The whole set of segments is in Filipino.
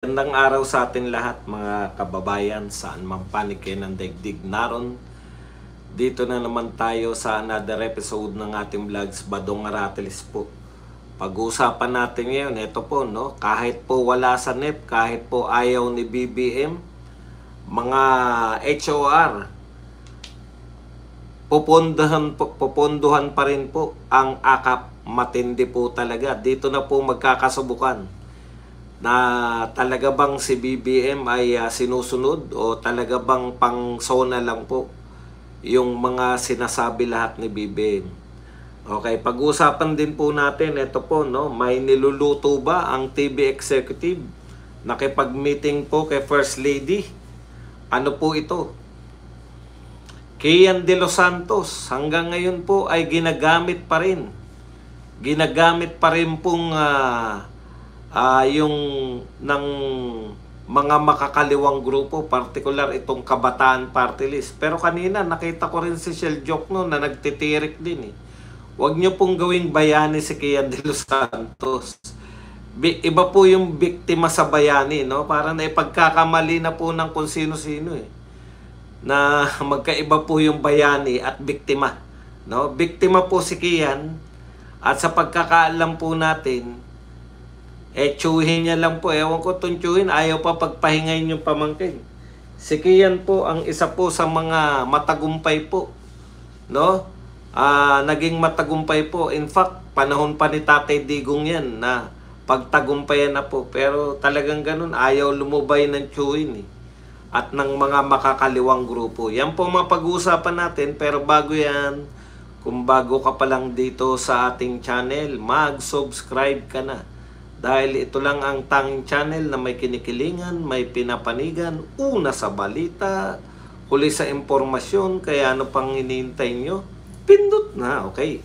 Magandang araw sa atin lahat mga kababayan, saan man panig kayo ng daigdig naron. Dito na naman tayo sa another episode ng ating vlogs, Badong Aratilis po. Pag-uusapan natin ngayon, ito po, no? Kahit po wala sa NEP, kahit po ayaw ni BBM, mga HOR, pupondohan pa rin po ang AKAP. Matindi po talaga. Dito na po magkakasubukan na talaga bang si BBM ay sinusunod o talaga bang pang sona lang po yung mga sinasabi lahat ni BBM. Okay, pag-usapan din po natin, ito po, no, may niluluto ba ang TV executive? Nakipag-meeting po kay First Lady. Ano po ito? Kian de los Santos, hanggang ngayon po ay ginagamit pa rin. Ginagamit pa rin pong yung ng mga makakaliwang grupo, particular itong Kabataan Party List. Pero kanina nakita ko rin si Shell Jokno na nagtitirik din eh. Huwag nyo pong gawing bayani si Kian de los Santos. Iba po yung biktima sa bayani, no? Para na ipagkakamali na po ng kung sino-sino eh. Na magkaiba po yung bayani at biktima, no? Biktima po si Kian at sa pagkakaalam po natin, tsuhin niya lang po. Ewan ko itong tsuhin, ayaw pa pagpahingayin yung pamangkin. Si Kian po ang isa po sa mga matagumpay po, no? Naging matagumpay po. In fact, panahon pa ni Tatay Digong yan na pagtagumpayan na po. Pero talagang ganun, ayaw lumubay ng tsuhin eh. At ng mga makakaliwang grupo. Yan po mapag-uusapan natin. Pero bago yan, kung bago ka pa lang dito sa ating channel, mag-subscribe ka na. Dahil ito lang ang tanging channel na may kinikilingan, may pinapanigan, una sa balita, huli sa impormasyon, kaya ano pang hinihintay nyo? Pindot na, okay.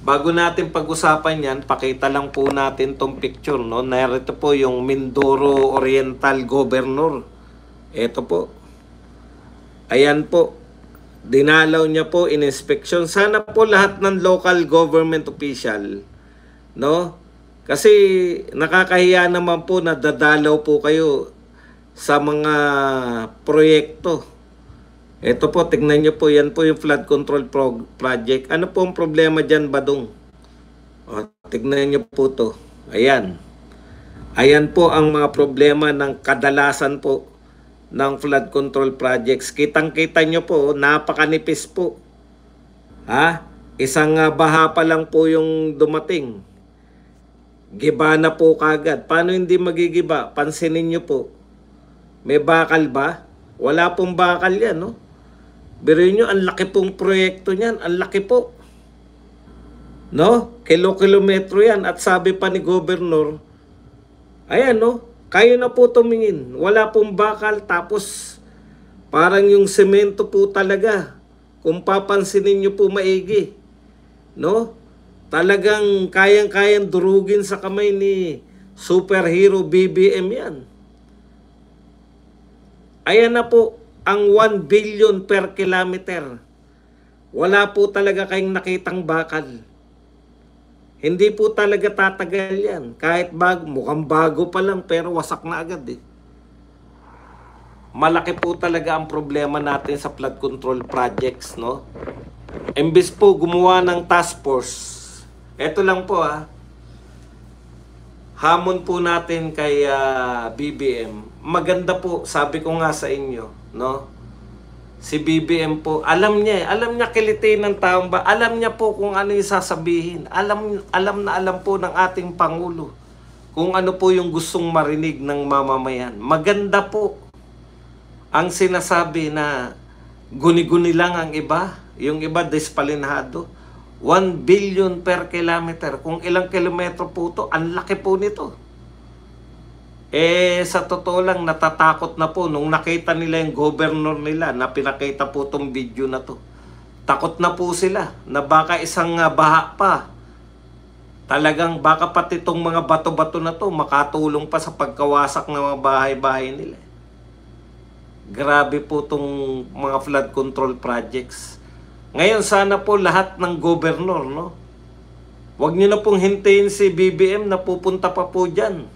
Bago natin pag-usapan yan, pakita lang po natin tong picture, no? Narito po yung Mindoro Oriental Governor. Ito po. Ayan po. Dinalaw niya po in inspection. Sana po lahat ng local government official, no? Kasi nakakahiya naman po na dadalaw po kayo sa mga proyekto. Ito po, tingnan nyo po, yan po yung flood control project. Ano po ang problema dyan, Badong? O, tingnan nyo po to. Ayan. Ayan po ang mga problema ng kadalasan po ng flood control projects. Kitang-kita nyo po, napakanipis po. Ha? Isang baha pa lang po yung dumating. Giba na po kagad. Paano hindi magigiba? Pansinin nyo po. May bakal ba? Wala pong bakal yan, no? Biruin nyo, ang laki pong proyekto niyan. Ang laki po. No? Kilo-kilometro yan. At sabi pa ni Governor, ayan, no? Kayo na po tumingin. Wala pong bakal. Tapos, parang yung semento po talaga. Kung papansinin nyo po maigi. No? Talagang kayang-kayang durugin sa kamay ni superhero BBM yan. Ayan na po ang 1 billion per kilometer. Wala po talaga kayong nakitang bakal. Hindi po talaga tatagal yan. Kahit mukhang bago pa lang pero wasak na agad eh. Malaki po talaga ang problema natin sa flood control projects, no? Imbes po gumawa ng task force. Ito lang po hamon po natin kay BBM. Maganda po, sabi ko nga sa inyo, no? Si BBM po, alam niya kilitin ng taong ba, alam niya po kung ano yung sasabihin. Alam po ng ating Pangulo kung ano po yung gustong marinig ng mamamayan. Maganda po ang sinasabi na guni-guni lang ang iba, yung iba dispalinhado. 1 billion per kilometer. Kung ilang kilometro po ito, ang laki po nito. Sa totoo lang, natatakot na po nung nakita nila yung governor nila na pinakita po itong video na to. Takot na po sila na baka isang baha pa. Talagang baka pati itong mga bato-bato na to makatulong pa sa pagkawasak ng mga bahay-bahay nila. Grabe po itong mga flood control projects. Ngayon, sana po lahat ng gobernur, no? Huwag nyo na pong hintayin si BBM na pupunta pa po dyan.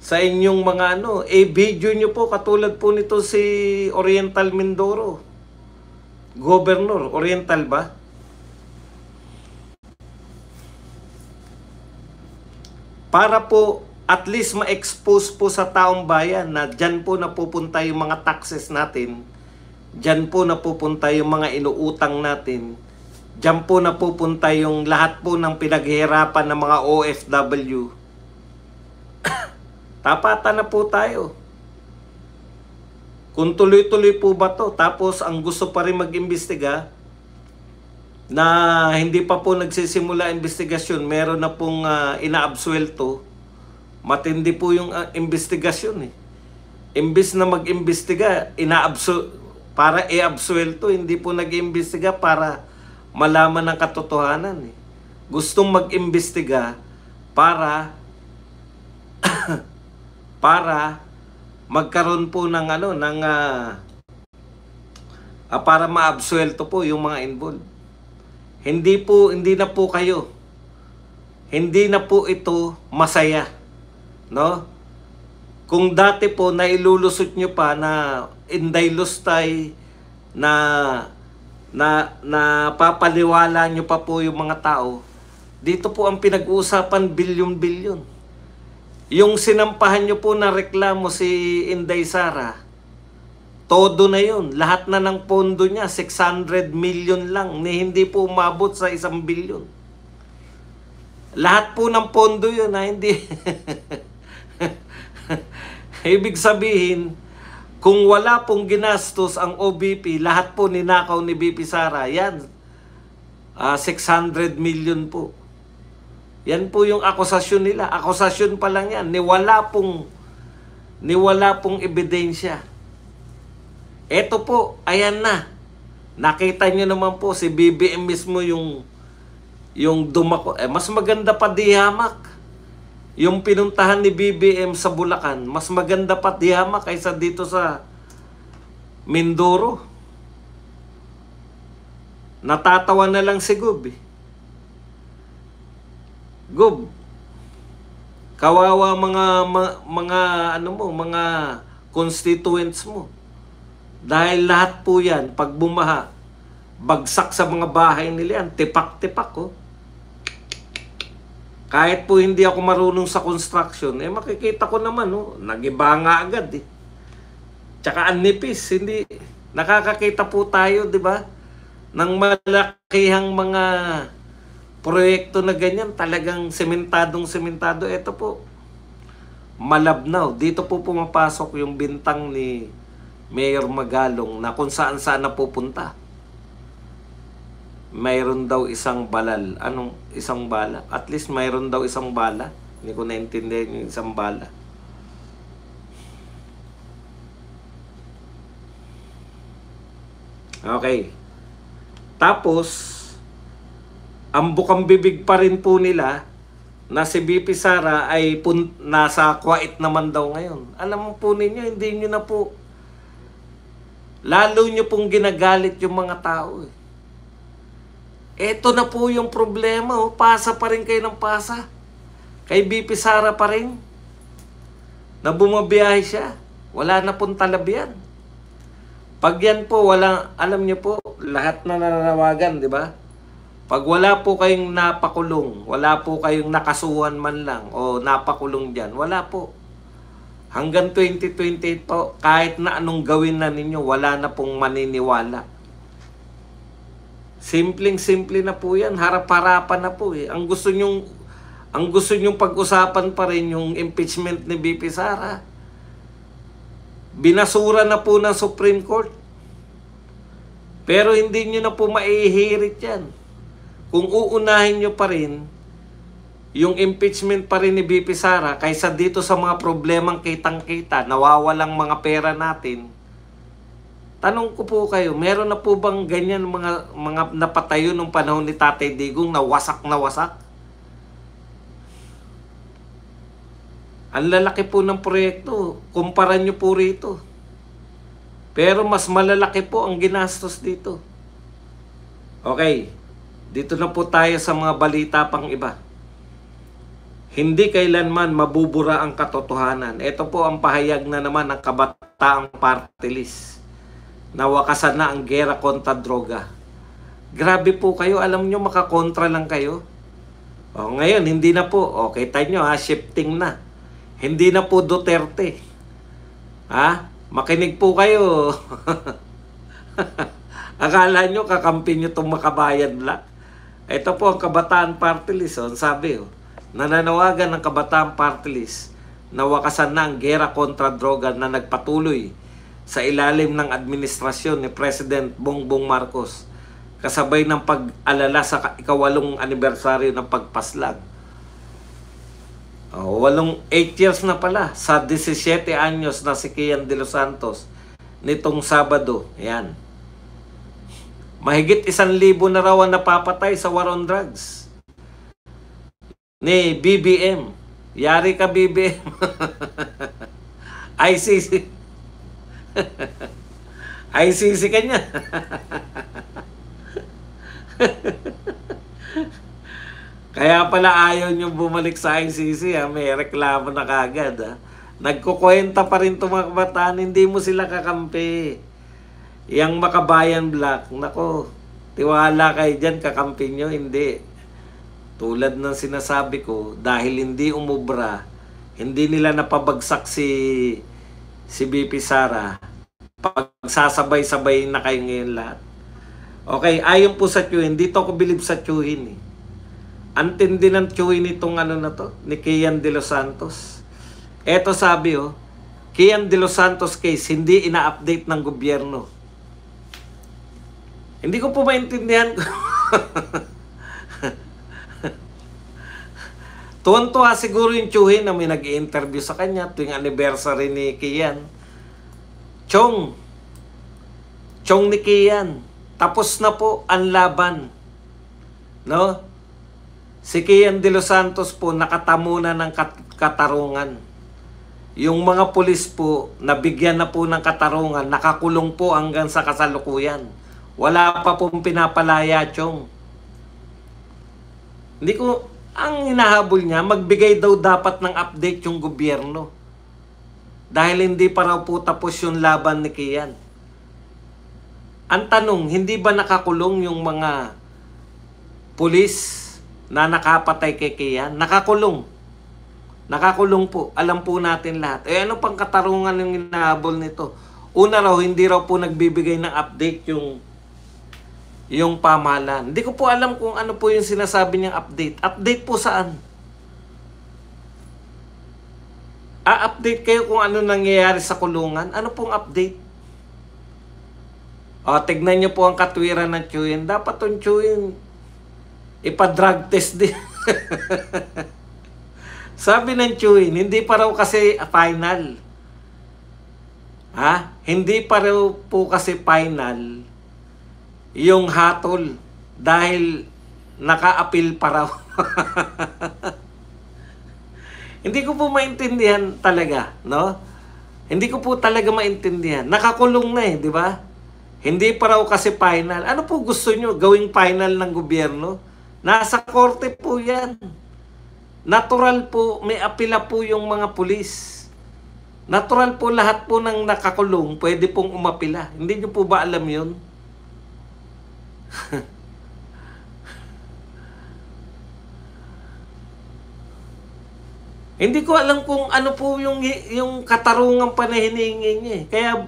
sa inyong mga ano, video nyo po katulad po nito si Oriental Mindoro. Governor, Oriental ba? Para po at least ma-expose po sa taong bayan na dyan po napupunta yung mga taxes natin, dyan po napupunta yung mga inuutang natin, dyan po napupunta yung lahat po ng pinaghihirapan ng mga OFW. Tapatan na po tayo. Kung tuloy-tuloy po ba to, tapos ang gusto pa rin mag-imbestiga, na hindi pa po nagsisimula investigasyon, meron na pong inaabsuelto, matindi po yung investigasyon eh. Imbis na mag-imbestiga, para i-absuelto, hindi po nag-imbestiga para malaman ang katotohanan eh. Gustong mag-imbestiga para para magkaroon po ng para maabsuelto po yung mga involved. Hindi na po kayo. Hindi na po ito masaya, no? Kung dati po nailulusot nyo pa na Inday Lustay na papaliwala nyo pa po yung mga tao, dito po ang pinag-uusapan bilyon-bilyon. Yung sinampahan nyo po na reklamo si Inday Sara, todo na yun. Lahat na ng pondo niya, 600 million lang, ni hindi po umabot sa 1 bilyon. Lahat po ng pondo yun, hindi. Ibig sabihin, kung wala pong ginastos ang OBP, lahat po ninakaw ni BP Sara, yan, 600 million po. Yan po yung akusasyon nila. Akusasyon pa lang yan. Niwala pong ebidensya. Eto po, ayan na. Nakita nyo naman po, si BBM mismo yung dumako. Mas maganda pa di hamak. Yung pinuntahan ni BBM sa Bulacan, mas maganda pa di hamak kaysa dito sa Mindoro. Natatawa na lang si Gub eh. Gub, kawawa mga constituents mo. Dahil lahat po yan, pag bumaha, bagsak sa mga bahay nila yan, tipak-tipak oh. Kahit po hindi ako marunong sa construction, makikita ko naman oh, nagiba nga agad eh. Tsaka ang nipis, hindi, nakakakita po tayo, di ba? Ng malakihang mga proyekto na ganyan, talagang sementado. Ito po, malabnaw. Dito po pumapasok yung bintang ni Mayor Magalong na kung saan napupunta. Mayroon daw isang balal. Anong isang bala? At least mayroon daw isang bala. Hindi ko naintindihan yung isang bala. Okay. Tapos, ang bukang bibig pa rin po nila na si BP Sara ay nasa Kuwait naman daw ngayon. Alam mo po ninyo, hindi nyo na po, lalo nyo pong ginagalit yung mga tao eh. Eto na po yung problema oh. Pasa pa rin kayo ng pasa. Kay BP Sara pa rin. Na bumabiyahe siya. Wala na pong talabyan. Pag yan po, alam nyo po, lahat na nananawagan, di ba? Pag wala po kayong napakulong, wala po kayong nakasuhan man lang, o napakulong dyan, wala po. Hanggang 2028 po, kahit na anong gawin na ninyo, wala na pong maniniwala. Simpleng-simple na po yan, harap-harapan na po eh. Ang gusto nyong pag-usapan pa rin yung impeachment ni BP Sara. Binasura na po ng Supreme Court. Pero hindi nyo na po maihirit yan. Kung uunahin nyo pa rin yung impeachment pa rin ni BP Sara kaysa dito sa mga problemang kitang-kita, nawawalang mga pera natin, tanong ko po kayo, meron na po bang ganyan mga napatayo nung panahon ni Tatay Digong na wasak na wasak? Ang lalaki po ng proyekto, kumpara nyo po rito. Pero mas malalaki po ang ginastos dito. Okay. Dito na po tayo sa mga balita pang iba. Hindi kailanman mabubura ang katotohanan. Ito po ang pahayag na naman ng Kabataang Party List. Nawakasan na ang gera kontra droga. Grabe po kayo, alam nyo makakontra lang kayo. O ngayon, hindi na po. O kita nyo ha, shifting na. Hindi na po Duterte. Ha? Makinig po kayo. Akala nyo kakampi nyo itong Makabayan Black. Ito po ang Kabataan Party List. Sabi nananawagan ng Kabataan Party List na wakasan na ang gera kontra droga na nagpatuloy sa ilalim ng administrasyon ni President Bongbong Marcos kasabay ng pag-alala sa ika-8 anibersaryo ng pagpaslang. 8 years na pala sa 17 anyos na si Kian De Los Santos nitong Sabado. Yan. Mahigit 1,000 na raw ang napapatay sa war on drugs ni BBM. Yari ka, BBM. ICC. ICC ka niya. Kaya pala ayaw nyo bumalik sa ICC. May reklamo na kagad. Nagkukwenta pa rin itong mga kabataan. Hindi mo sila kakampi. Yang Makabayan Black, nako, tiwala kayo dyan, kakampi nyo. Hindi. Tulad ng sinasabi ko, dahil hindi umubra, hindi nila napabagsak si BP Sara, pagsasabay-sabay na kayo ngayon lahat. Okay, ayon po sa tiyuhin, dito ako bilib sa tiyuhin. Antindi ng tiyuhin itong ni Kian De Los Santos. Eto sabi Kian De Los Santos case, hindi ina-update ng gobyerno. Hindi ko po maintindihan. Tuwan-tuwa siguro yung tiyuhin na may nag-i-interview sa kanya tuwing anniversary ni Kian. Chong ni Kian, tapos na po ang laban. No? Si Kian De Los Santos po nakatamo na ng katarungan. Yung mga pulis po, nabigyan na po ng katarungan, nakakulong po hanggang sa kasalukuyan. Wala pa pong pinapalaya, Chong. Hindi ko, ang hinahabol niya, magbigay daw dapat ng update yung gobyerno. Dahil hindi pa raw po tapos yung laban ni Kian. Ang tanong, hindi ba nakakulong yung mga pulis na nakapatay kay Kian? Nakakulong. Nakakulong po. Alam po natin lahat. Ano pang katarungan yung hinahabol nito? Una raw, hindi raw po nagbibigay ng update yung pamahalaan. Hindi ko po alam kung ano po yung sinasabi niyang update. Update po saan? Update kayo kung ano nangyayari sa kulungan. Ano pong update? Tignan niyo po ang katwiran ng tiyuhin. Dapat yung tiyuhin ipa-drug test din. Sabi ng tiyuhin, hindi pa raw kasi final. Hindi pa raw po kasi final yung hatol dahil naka-appeal pa raw. Hindi ko po maintindihan talaga, no? Hindi ko po talaga maintindihan. Nakakulong na di ba? Hindi pa raw kasi final. Ano po gusto nyo gawing final ng gobyerno? Nasa korte po yan. Natural po, may apila po yung mga pulis. Natural po lahat po ng nakakulong, pwede pong umapila. Hindi nyo po ba alam yun? Hindi ko alam kung ano po yung katarungan pa na hinihingi niya.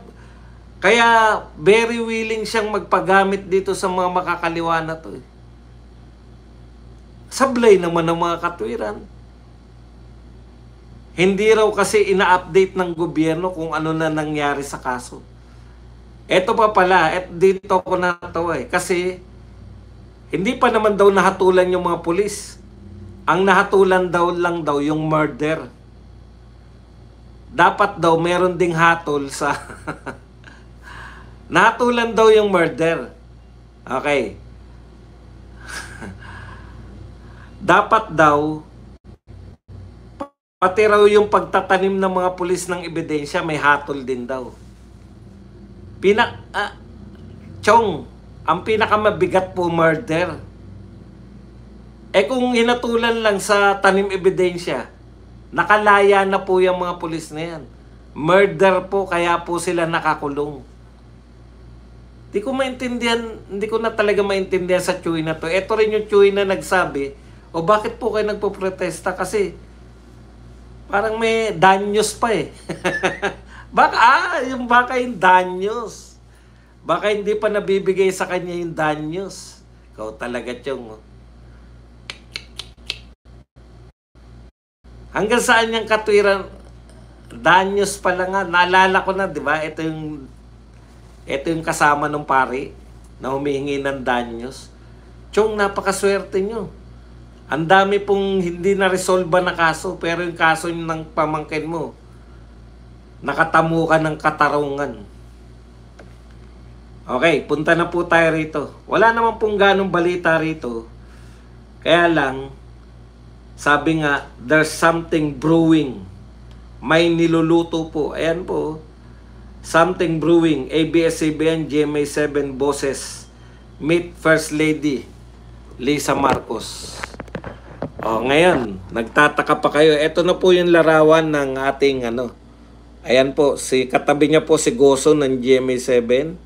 Kaya very willing siyang magpagamit dito sa mga makakaliwa na to. Sablay naman ng mga katwiran. Hindi raw kasi ina-update ng gobyerno kung ano na nangyari sa kaso. Eto pa pala, dito ko natawa kasi hindi pa naman daw nahatulan yung mga pulis. Ang nahatulan lang daw yung murder. Dapat daw meron ding hatol sa nahatulan daw yung murder. Okay. Dapat daw pati raw yung pagtatanim ng mga pulis ng ebidensya may hatol din daw. Chong, ang pinakamabigat po murder. Eh kung hinatulan lang sa tanim ebidensya, nakalaya na po yung mga pulis na yan. Murder po, kaya po sila nakakulong. Hindi ko na talaga maintindihan sa Chewy na to. Ito rin yung Chewy na nagsabi, o bakit po kayo nagpo-protesta? Kasi parang may danyos pa eh. Baka yung danyos. Baka hindi pa nabibigay sa kanya yung danyos. Ikaw talaga, Chong. Hanggang saan yung katwiran? Danyos pala nga. Naalala ko na, di ba? Ito yung kasama ng pari na humihingi ng danyos. Chong, napakaswerte nyo. Ang dami pong hindi na-resolve na kaso, pero yung kaso ng pamangkin mo, nakatamo ka ng katarungan. Okay, punta na po tayo rito. Wala naman pong ganong balita rito. Kaya lang, sabi nga, there's something brewing. May niluluto po. Ayan po. Something brewing. ABS-CBN, GMA7 bosses. Meet First Lady Lisa Marcos. Ngayon, nagtataka pa kayo. Ito na po yung larawan ng ating Ayan po, katabi niya po si Goso ng GMA7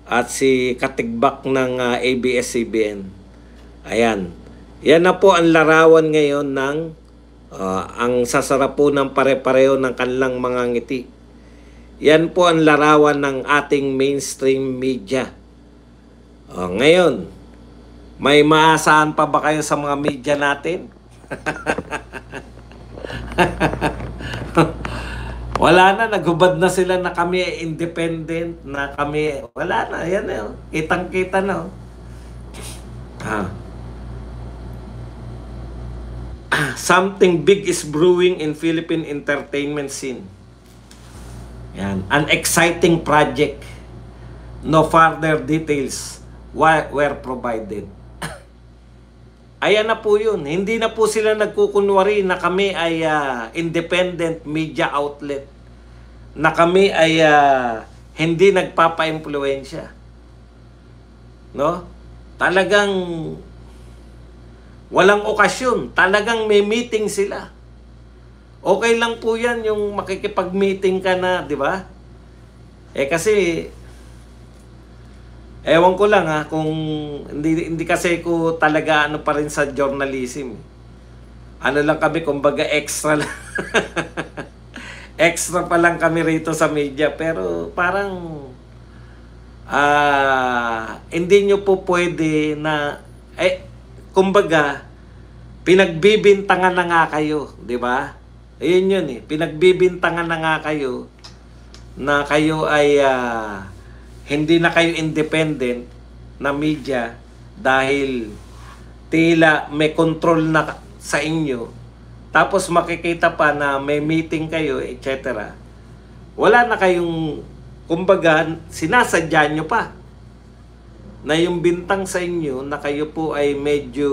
at si Katigbak ng ABS-CBN. Ayan. Yan na po ang larawan ngayon ng ang sasarap po ng pare-pareho ng kanilang mga ngiti. Yan po ang larawan ng ating mainstream media. Ngayon, may maasahan pa ba kayo sa mga media natin? Wala na, nagubad na sila na kami independent, na kami, wala na, yan eh, kitang-kita na. Something big is brewing in Philippine entertainment scene. Yan, an exciting project. No further details were provided. Ayan na po yun. Hindi na po sila nagkukunwari na kami ay independent media outlet. Na kami ay hindi nagpapa-impluensya. No? Talagang walang okasyon. Talagang may meeting sila. Okay lang po yan yung makikipag-meeting ka na, di ba? Kasi ewan ko lang kung hindi kasi ko talaga pa rin sa journalism. Lang kami, kumbaga extra lang. Extra pa lang kami rito sa media. Pero parang hindi nyo po pwede na kumbaga pinagbibintangan na nga kayo, di ba? Ayun yun eh. Pinagbibintangan na nga kayo na kayo ay hindi na kayo independent na media dahil tila may control na sa inyo. Tapos makikita pa na may meeting kayo, etc. Wala na kayong, kumbaga, sinasadya nyo pa na yung bintang sa inyo na kayo po ay medyo,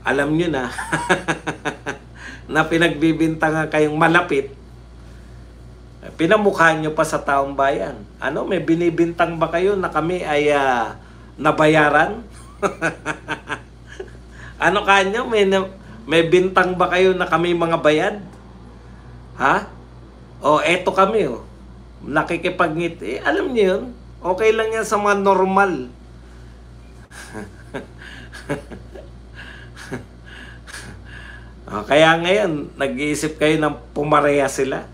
alam nyo na, na pinagbibintangan kayong malapit, pinamukha nyo pa sa taong bayan. May binibintang ba kayo na kami ay nabayaran? Kanyo? May bintang ba kayo na kami mga bayad? Eto kami, nakikipagngiti. Alam niyo yun? Okay lang yan sa mga normal. Kaya ngayon, nag-iisip kayo ng pumareha sila.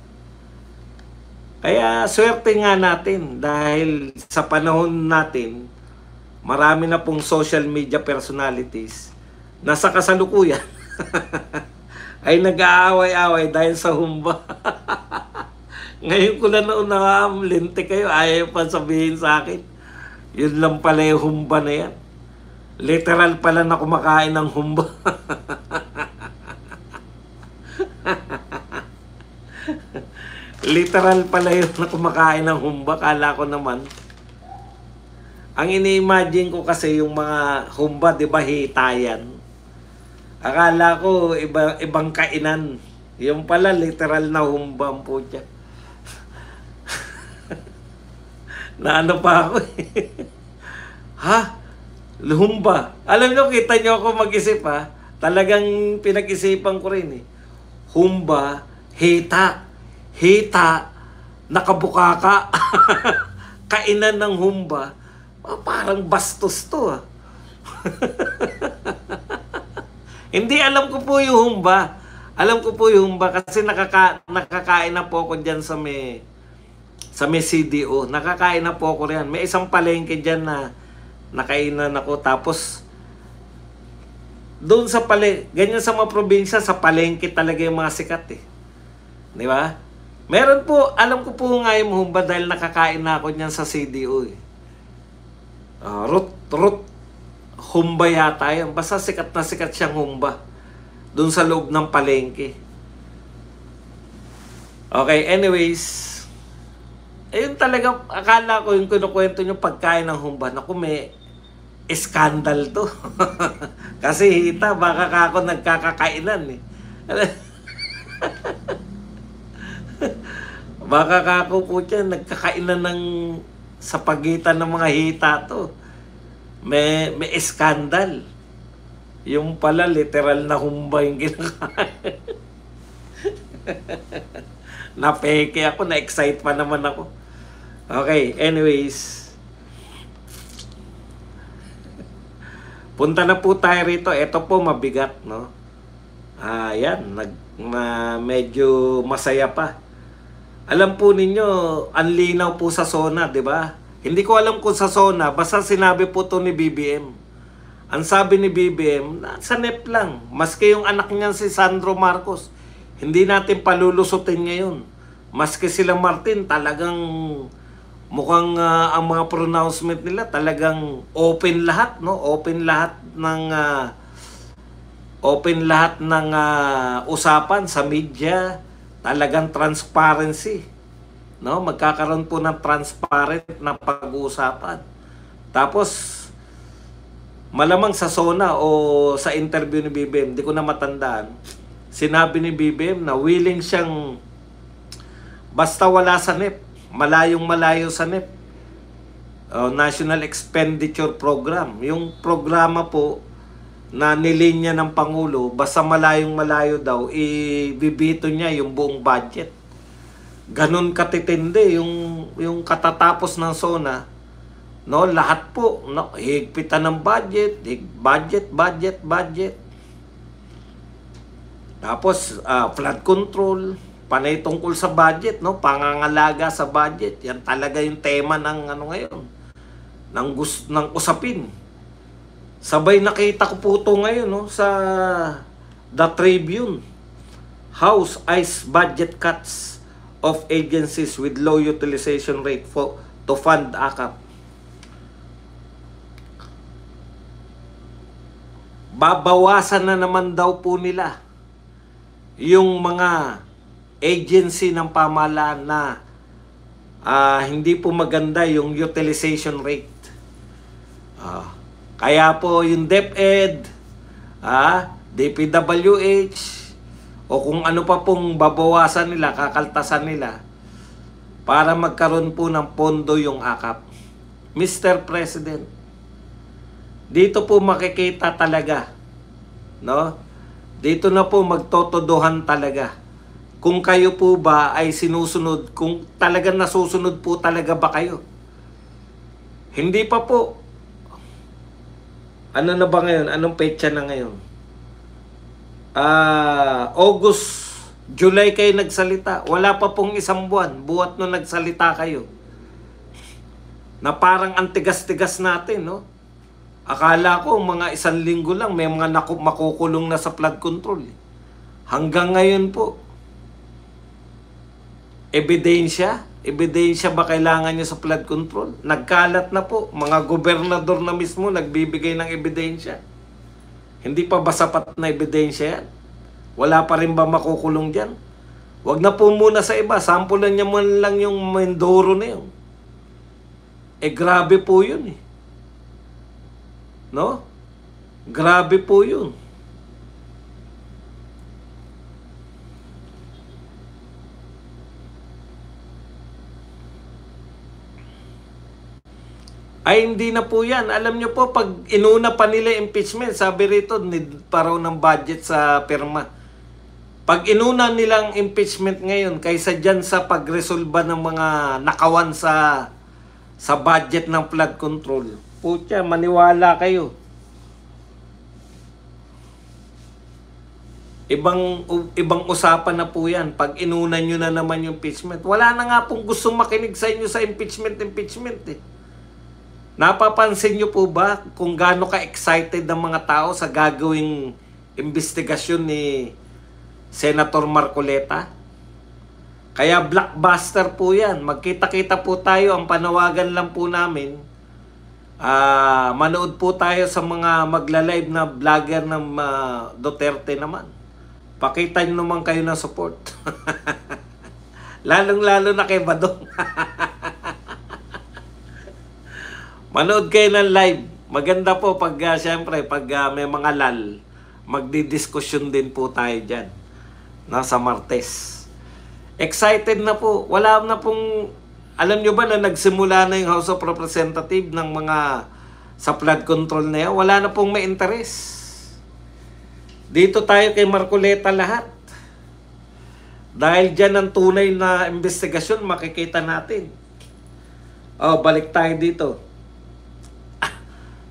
Kaya swerte nga natin dahil sa panahon natin, marami na pong social media personalities na sa kasalukuyan ay nag-aaway-away dahil sa humba. Ngayon ko na lintik kayo, ayaw pa sabihin sa akin. Yun lang pala yung humba na yan. Literal pala na kumakain ng humba. Literal pala yun na kumakain ng humba. Kala ko naman. Ang ini-imagine ko kasi yung mga humba, di ba, hitayan. Akala ko ibang kainan. Yung pala literal na humba ang putya. Na ano pa ako eh. Humba. Alam nyo, kita nyo ako mag-isip ha. Talagang pinag-isipan ko rin eh. Humba, hita. Hita, nakabukaka. Kainan ng humba. Parang bastos to ah. Hindi, alam ko po yung humba. Alam ko po yung humba kasi nakakain na po ako dyan sa may CDO. Nakakain na po ako riyan. May isang palengke dyan na nakainan ako. Tapos, doon sa ganyan sa mga probinsya, sa palengke talaga yung mga sikat eh. Di ba? Meron po, alam ko po nga yung humba dahil nakakain na ako dyan sa CDO eh. Root humba yata yun. Basta sikat na sikat siyang humba. Doon sa loob ng palengke. Okay, anyways. Ayun talaga, akala ko yung kinukwento nyo pagkain ng humba. Naku, may skandal to. Kasi hita, baka ka ako nagkakakainan eh. Baka ka ako po dyan, nagkakainan ng sa pagitan ng mga hita to. May skandal. Yung pala, literal na humba yung kinakain. Napeke ako, na-excite pa naman ako. Okay, anyways. Punta na po tayo rito. Ito po, mabigat, no? Yan, medyo masaya pa. Alam po ninyo, ang linaw po sa SONA, di ba? Hindi ko alam kung sa SONA, basta sinabi po to ni BBM. Ang sabi ni BBM, sa NEP lang. Maski yung anak niya si Sandro Marcos, hindi natin palulusutin ngayon. Maski sila Martin, talagang mukhang ang mga pronouncement nila talagang open lahat, no? Open lahat ng usapan sa media, talagang transparency, no? Magkakaroon po ng transparent na pag-uusapan. Tapos malamang sa SONA o sa interview ni BBM, hindi ko na matandaan, sinabi ni BBM na willing siyang basta wala sa NEP, malayo sa NEP, National Expenditure Program. Yung programa po na nilinya ng Pangulo, basta malayo daw, ibibito niya yung buong budget. Ganon katitindi yung katatapos ng SONA. No, lahat po, no, higpitan ng budget. Tapos flood control, panay tungkol sa budget, no, pangangalaga sa budget. Yan talaga yung tema ng ngayon. Ng usapin. Sabay nakita ko po ito ngayon, no, sa The Tribune. House eyes budget cuts of agencies with low utilization rate to fund AKAP. Babawasan na naman daw po nila yung mga agency ng pamahalaan na hindi po maganda yung utilization rate. Kaya po yung DepEd, DPWH, o kung ano pa pong babawasan nila, kakaltasan nila, para magkaroon po ng pondo yung AKAP. Mr. President, dito po makikita talaga, no? Dito na po magtotodohan talaga. Kung kayo po ba ay sinusunod, kung talagang nasusunod po talaga ba kayo. Hindi pa po. Ano na ba ngayon? Anong petsa na ngayon? August, July kayo nagsalita. Wala pa pong isang buwan. Buwat nung nagsalita kayo. Na parang antigas-tigas natin, no? Akala ko mga 1 linggo lang may mga makukulong na sa flood control. Hanggang ngayon po. Ebidensya ba kailangan nyo sa flood control? Nagkalat na po. Mga gobernador na mismo nagbibigay ng ebidensya. Hindi pa ba sapat na ebidensya yan? Wala pa rin ba makukulong dyan? Wag na po muna sa iba. Sampulan niya mo lang yung Mindoro na yun. Grabe po yun eh. No? Grabe po yun. Ay, hindi na po yan. Alam nyo po, pag inuna pa nila impeachment, sabi rito, need pa raw ng budget sa pirma. Pag inuna nilang impeachment ngayon, kaysa dyan sa pagresolba ng mga nakawan sa budget ng flood control, putya, maniwala kayo. Ibang usapan na po yan. Pag inuna nyo na naman yung impeachment, wala na nga pong gustong makinig sa inyo sa impeachment eh. Napapansin nyo po ba kung gaano ka-excited ang mga tao sa gagawing investigasyon ni Senator Marcoleta? Kaya blockbuster po yan. Magkita-kita po tayo. Ang panawagan lang po namin, manood po tayo sa mga magla-live na vlogger ng Duterte naman. Pakita nyo naman kayo ng support. Lalong-lalo na kay Badong. Manood kayo ng live. Maganda po pag, siyempre, pag may mga lal, magdidiskusyon din po tayo dyan. Sa Martes. Excited na po. Wala na pong, alam nyo ba na nagsimula na yung House of Representatives ng mga sa flood control na yan? Wala na pong may interest. Dito tayo kay Marcoleta lahat. Dahil dyan ang tunay na investigasyon, makikita natin. Balik tayo dito.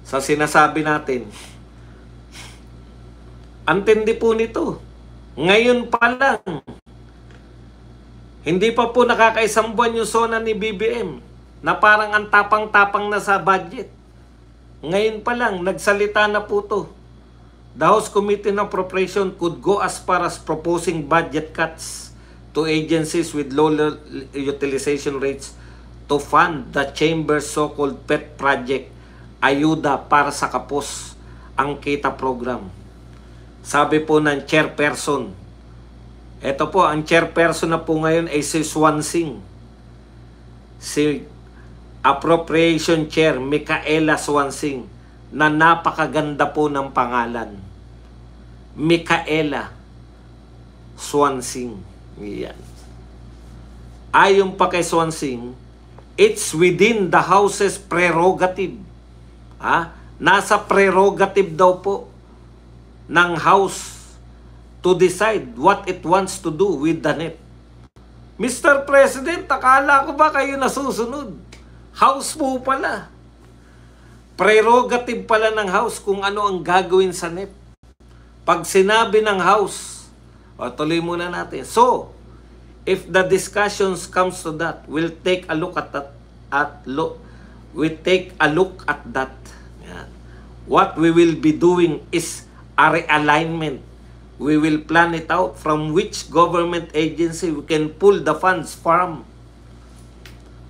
Sa sinasabi natin. Antindi po nito. Ngayon pa lang. Hindi pa po nakakaisang buwan yung SONA ni BBM na parang ang tapang-tapang na sa budget. Ngayon pa lang, nagsalita na po to. The House Committee on Appropriation could go as far as proposing budget cuts to agencies with low utilization rates to fund the Chamber's so-called pet project, ayuda para sa kapos ang kita program. Sabi po ng chairperson. Ito po, ang chairperson na po ngayon ay si Swansing. Si Appropriation Chair, Micaela Swansing, na napakaganda po ng pangalan. Micaela Swansing. Yan. Ayon pa kay Swansing, it's within the House's prerogative. Nasa prerogative daw po ng House to decide what it wants to do with the NEP. Mr. President, akala ko ba kayo nasusunod? House po pala. Prerogative pala ng House kung ano ang gagawin sa NEP. Pag sinabi ng House, tuloy muna natin. So, if the discussions comes to that, we'll take a look at that. What we will be doing is a realignment. We will plan it out from which government agency we can pull the funds from.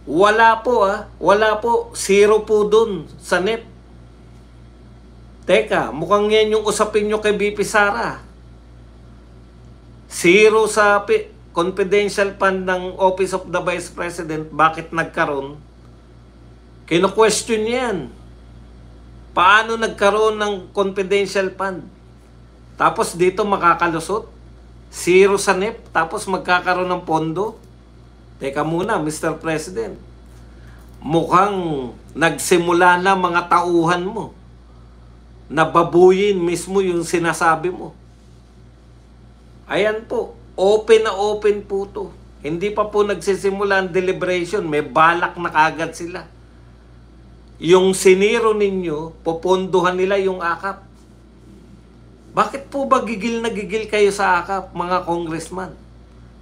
Wala po wala po. Zero po dun sa NEP. Teka, mukhang yan yung usapin nyo kay BP Sara. Zero sa confidential fund ng Office of the Vice President. Bakit nagkaroon? Kino-question yan. Paano nagkaroon ng confidential fund? Tapos dito makakalusot? Zero sa NEP? Tapos magkakaroon ng pondo? Teka muna, Mr. President. Mukhang nagsimula na mga tauhan mo. Nababuyin mismo yung sinasabi mo. Ayan po. Open na open po to. Hindi pa po nagsisimula ang deliberation. May balak na kagad sila. Yung siniro ninyo, popondohan nila yung AKAP. Bakit po ba gigil na gigil kayo sa AKAP, mga congressman?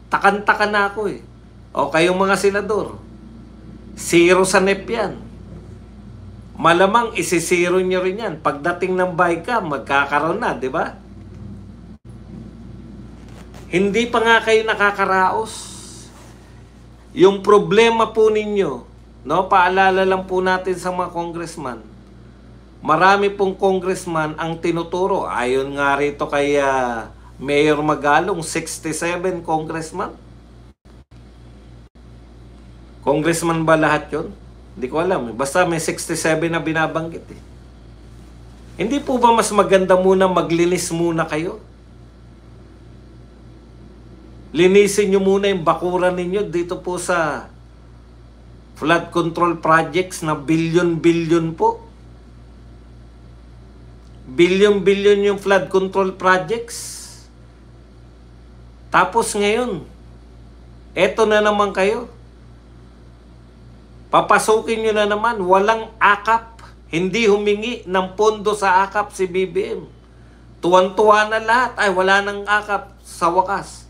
Takan-taka na ako eh. O kayong mga senador. Zero sa NEP yan. Malamang isisiro nyo rin yan. Pagdating ng BICAM, magkakaroon na, di ba? Hindi pa nga kayo nakakaraos. Yung problema po ninyo, paalala lang po natin sa mga congressman. Marami pong congressman ang tinuturo. Ayon nga rito kay Mayor Magalong, 67 congressman. Congressman ba lahat yun? Hindi ko alam. Basta may 67 na binabanggit eh. Hindi po ba mas maganda muna maglinis muna kayo? Linisin nyo muna yung bakuran ninyo dito po sa flood control projects na billion-billion po. Billion-billion yung flood control projects. Tapos ngayon, eto na naman kayo. Papasukin nyo na naman, walang akap. Hindi humingi ng pondo sa akap si BBM. Tuwan-tuwa na lahat. Ay, wala nang akap sa wakas.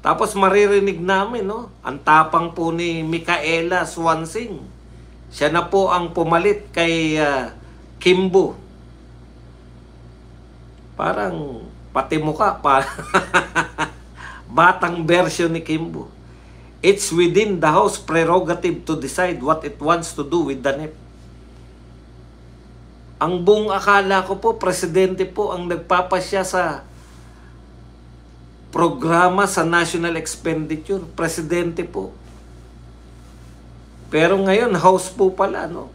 Tapos maririnig namin, no? Ang tapang po ni Micaela Swansing. Siya na po ang pumalit kay Kimbo. Parang pati mukha pa. Batang version ni Kimbo. It's within the House prerogative to decide what it wants to do with the NEP. Ang buong akala ko po, presidente po ang nagpapasya sa programa sa national expenditure. Presidente po. Pero ngayon, House po pala, no?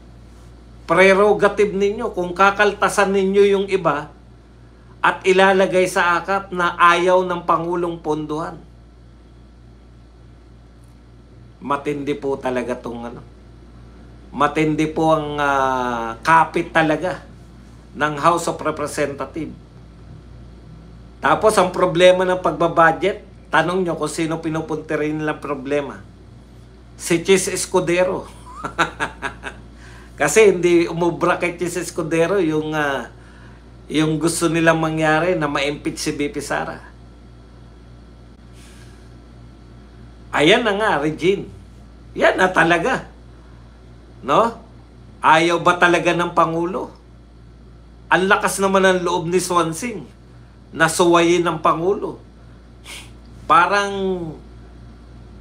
Prerogative ninyo. Kung kakaltasan ninyo yung iba at ilalagay sa akap na ayaw ng Pangulong ponduhan. Matindi po talaga itong ano. Matindi po ang kapit talaga ng House of Representatives. Tapos ang problema ng pagbabudget, tanong nyo kung sino pinupuntirin nilang problema. Si Chis Escudero. Kasi hindi umubra kay Chis Escudero yung gusto nilang mangyari na ma-impeach si BP Sara. Ayan na nga, Regine. Yan na talaga. No? Ayaw ba talaga ng Pangulo? Ang lakas naman ng loob ni Swansing na suwayin ng Pangulo. Parang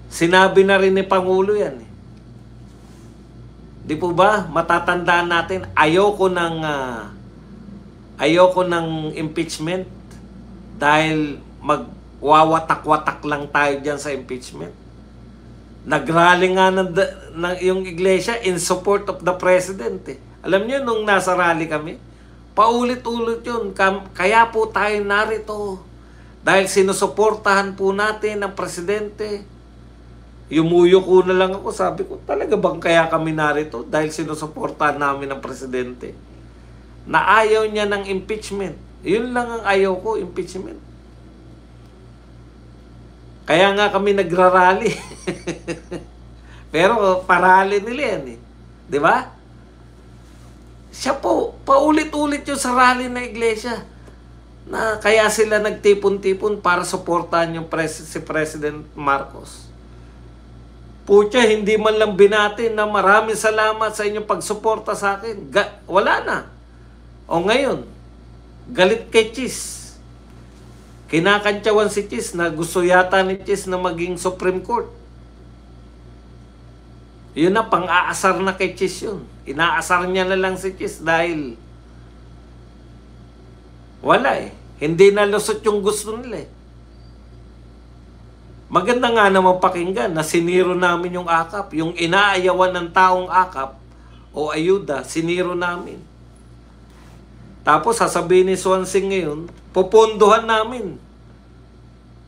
sinabi na rin ni Pangulo yan. Di po ba? Matatandaan natin, ayoko ng impeachment dahil magwawatak-watak lang tayo dyan sa impeachment. Nagrally nga yung iglesia in support of the president. Alam niyo, nung nasa rally kami, paulit-ulit yun. Kaya po tayo narito. Dahil sinusuportahan po natin ang presidente. Yumuyo ko na lang ako. Sabi ko, talaga bang kaya kami narito? Dahil sinusuportahan namin ang presidente. Na ayaw niya ng impeachment. Yun lang ang ayaw ko, impeachment. Kaya nga kami nagrarally. Pero parali nila yan eh. Di ba? Siya po, paulit-ulit yung sa rally na iglesia. Na kaya sila nagtipon-tipon para suportahan yung si President Marcos. Pucha, hindi man lang binati na maraming salamat sa inyong pagsuporta sa akin. Wala na. O ngayon, galit kay Chis. Kinakantyawan si Chis na gusto yata ni Chis na maging Supreme Court. Yun na, pang-aasar na kay Chis yun. Inaasar niya na lang si Chis dahil wala eh. Hindi nalusot yung gusto nila eh. Maganda nga naman pakinggan na siniro namin yung akap. Yung inaayawan ng taong akap o ayuda, siniro namin. Tapos sasabihin ni Swansing ngayon, popondohan namin.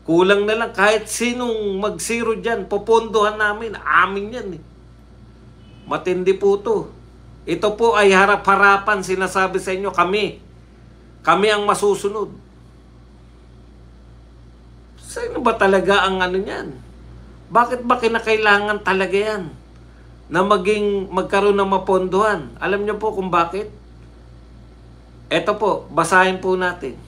Kulang na lang kahit sinong mag-zero dyan, popondohan namin. Amin yan eh. Matindi po to. Ito po ay harap-harapan sinasabi sa inyo, kami. Kami ang masusunod. Sino ba talaga ang ano niyan? Bakit ba kinakailangan talaga yan? Na magkaroon ng mapondohan? Alam niyo po kung bakit? Ito po, basahin po natin.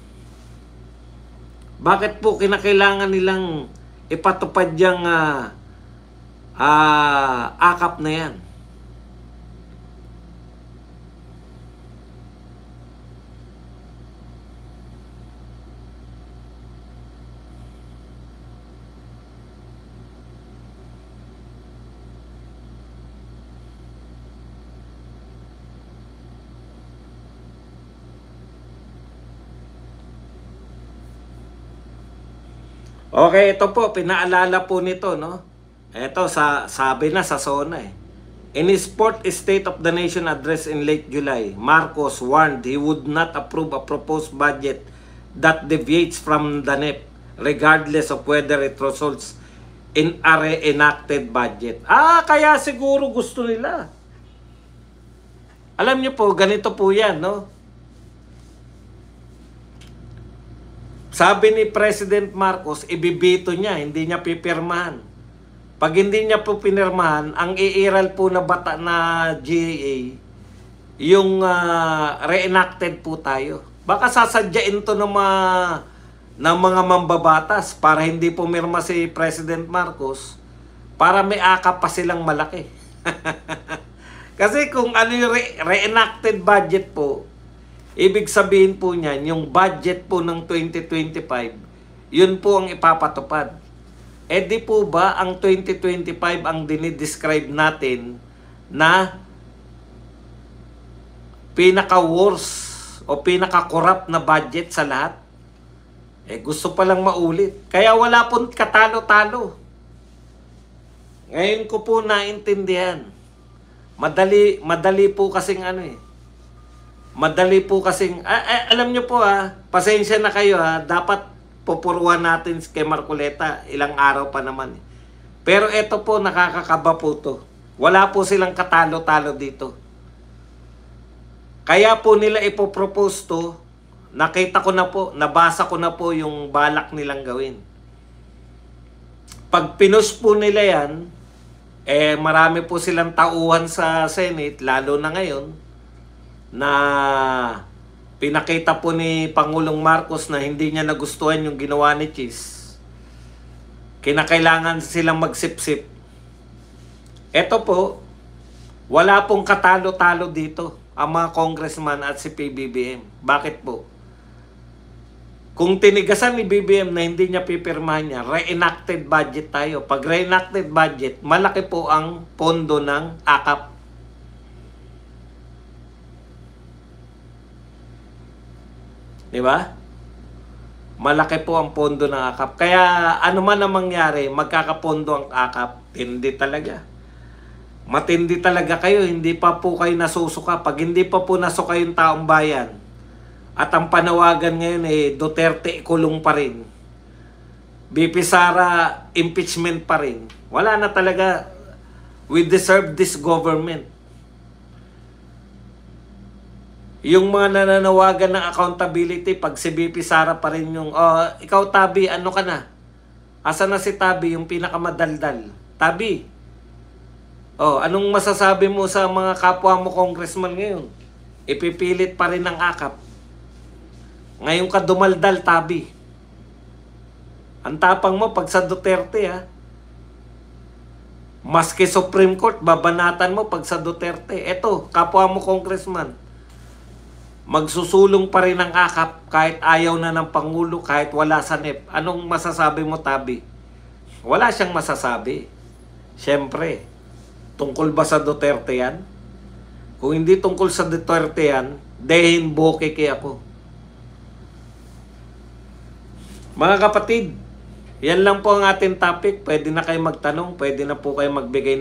Bakit po kinakailangan nilang ipatupad yung akap na yan? Okay, ito po, pinaalala po nito, no? Ito, sabi na sa SONA eh. In his fourth State of the Nation address in late July, Marcos warned he would not approve a proposed budget that deviates from the NEP, regardless of whether it results in a reenacted budget. Kaya siguro gusto nila. Alam niyo po, ganito po yan, no? Sabi ni President Marcos, ibibito niya, hindi niya pipirmahan. Pag hindi niya po pinirmahan, ang iiral po na bata na GAA, yung reenacted po tayo. Baka sasadyain to ng mga mambabatas para hindi pumirma si President Marcos para may akap pa silang malaki. Kasi kung ano yung reenacted budget po, ibig sabihin po niyan, yung budget po ng 2025, yun po ang ipapatupad. Di po ba ang 2025 ang dinidescribe natin na pinaka-worst o pinaka-corrupt na budget sa lahat? Gusto palang maulit. Kaya wala pong katalo-talo. Ngayon ko po naintindihan. Madali po kasing Madali po kasing, alam nyo po pasensya na kayo dapat pupuruan natin kay Marcoleta, ilang araw pa naman. Pero eto po, nakakakaba po to. Wala po silang katalo-talo dito. Kaya po nila ipopropose to, nakita ko na po, nabasa ko na po yung balak nilang gawin. Pag pinush po nila yan, marami po silang tauhan sa Senate, lalo na ngayon, na pinakita po ni Pangulong Marcos na hindi niya nagustuhan yung ginawa ni Chis. Kinakailangan silang magsipsip. Eto po, wala pong katalo-talo dito ang mga congressman at si PBBM. Bakit po? Kung tinigasan ni BBM na hindi niya pipirmahan niya, reenacted budget tayo. Pag reenacted budget, malaki po ang pondo ng AKAP. Diba? Malaki po ang pondo ng AKAP. Kaya ano man ang mangyari, magkakapondo ang AKAP. Hindi talaga. Matindi talaga kayo, hindi pa po kayo nasusuka. Pag hindi pa po nasuka yung taong bayan, at ang panawagan ngayon Duterte kulong pa rin. BP Sara impeachment pa rin. Wala na talaga. We deserve this government. Yung mga nananawagan ng accountability, pag si BP Sara pa rin yung, ikaw Tabi, ano ka na? Asa na si Tabi, yung pinakamadaldal? Tabi, anong masasabi mo sa mga kapwa mo congressman ngayon? Ipipilit pa rin ng AKAP. Ngayon ka dumaldal, Tabi. Ang tapang mo pag sa Duterte, maski Supreme Court, babanatan mo pag sa Duterte. Eto, kapwa mo congressman, magsusulong pa rin ang AKAP kahit ayaw na ng Pangulo, kahit wala sa NEP. Anong masasabi mo, Tabi? Wala siyang masasabi. Siyempre, tungkol ba sa Duterte yan? Kung hindi tungkol sa Duterte yan, dehin bokeke ako. Mga kapatid, yan lang po ang ating topic. Pwede na kayo magtanong, pwede na po kayo magbigay na